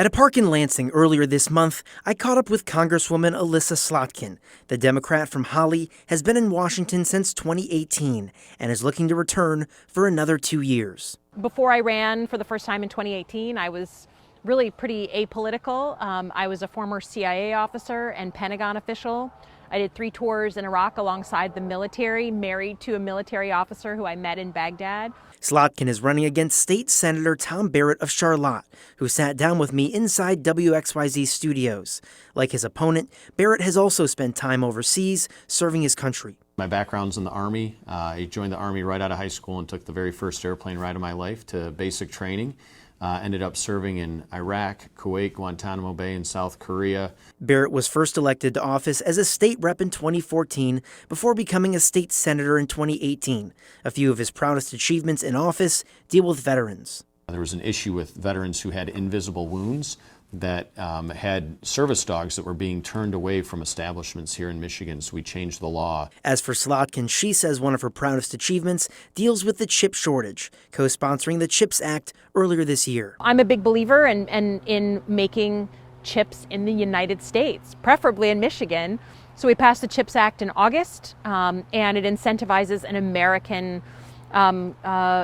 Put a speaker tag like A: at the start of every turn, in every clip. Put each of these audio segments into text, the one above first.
A: At a park in Lansing earlier this month, I caught up with Congresswoman Elissa Slotkin. The Democrat from Holly has been in Washington since 2018 and is looking to return for another 2 years.
B: Before I ran for the first time in 2018, I was really pretty apolitical. I was a former CIA officer and Pentagon official. I did 3 tours in Iraq alongside the military, married to a military officer who I met in Baghdad.
A: Slotkin is running against State Senator Tom Barrett of Charlotte, who sat down with me inside WXYZ studios. Like his opponent, Barrett has also spent time overseas serving his country.
C: My background's in the Army. I joined the Army right out of high school and took the very first airplane ride of my life to basic training. Ended up serving in Iraq, Kuwait, Guantanamo Bay, and South Korea.
A: Barrett was first elected to office as a state rep in 2014 before becoming a state senator in 2018. A few of his proudest achievements in office deal with veterans.
C: There was an issue with veterans who had invisible wounds that had service dogs that were being turned away from establishments here in Michigan, so we changed the law.
A: As for Slotkin, she says one of her proudest achievements deals with the chip shortage, co-sponsoring the CHIPS Act earlier this year.
B: I'm a big believer in making chips in the United States, preferably in Michigan. So we passed the CHIPS Act in August, and it incentivizes an American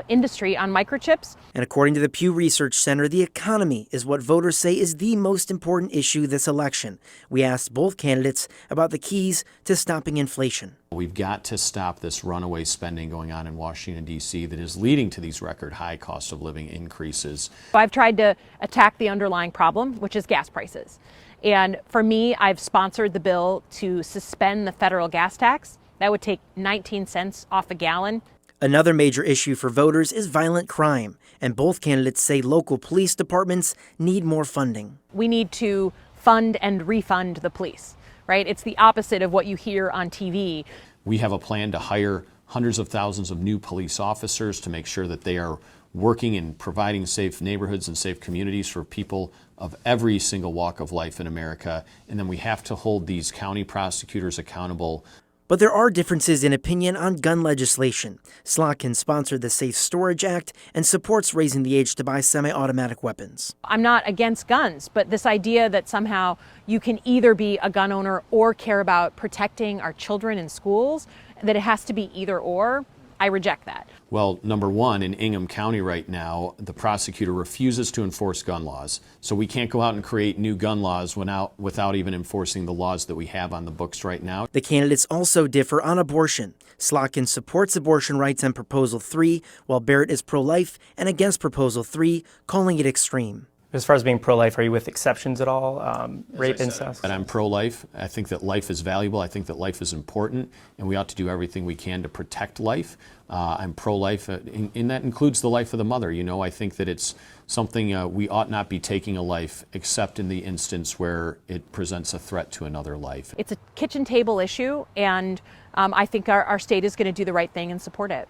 B: industry on microchips.
A: And according to the Pew Research Center, the economy is what voters say is the most important issue this election. We asked both candidates about the keys to stopping inflation.
C: We've got to stop this runaway spending going on in Washington, D.C. that is leading to these record high cost of living increases.
B: I've tried to attack the underlying problem, which is gas prices. And for me, I've sponsored the bill to suspend the federal gas tax. That would take 19 cents off a gallon.
A: Another major issue for voters is violent crime, and both candidates say local police departments need more funding.
B: We need to fund and refund the police, right? It's the opposite of what you hear on TV.
C: We have a plan to hire hundreds of thousands of new police officers to make sure that they are working and providing safe neighborhoods and safe communities for people of every single walk of life in America. And then we have to hold these county prosecutors accountable.
A: But there are differences in opinion on gun legislation. Slotkin sponsored the Safe Storage Act and supports raising the age to buy semi-automatic weapons.
B: I'm not against guns, but this idea that somehow you can either be a gun owner or care about protecting our children in schools, that it has to be either or, I reject that.
C: Well, number one, in Ingham County right now, the prosecutor refuses to enforce gun laws. So we can't go out and create new gun laws without even enforcing the laws that we have on the books right now.
A: The candidates also differ on abortion. Slotkin supports abortion rights on Proposal 3, while Barrett is pro-life and against Proposal 3, calling it extreme.
D: As far as being pro-life, are you with exceptions at all? Rape, incest?
C: And I'm pro-life. I think that life is valuable. I think that life is important, and we ought to do everything we can to protect life. I'm pro-life, and that includes the life of the mother. You know, I think that it's something we ought not be taking a life except in the instance where it presents a threat to another life.
B: It's a kitchen table issue, and I think our state is going to do the right thing and support it.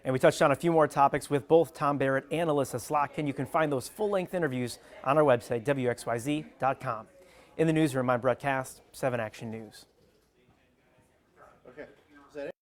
D: And we touched on a few more topics with both Tom Barrett and Elissa Slotkin. You can find those full-length interviews on our website, WXYZ.com. In the newsroom, I'm Brett Cast, 7 Action News.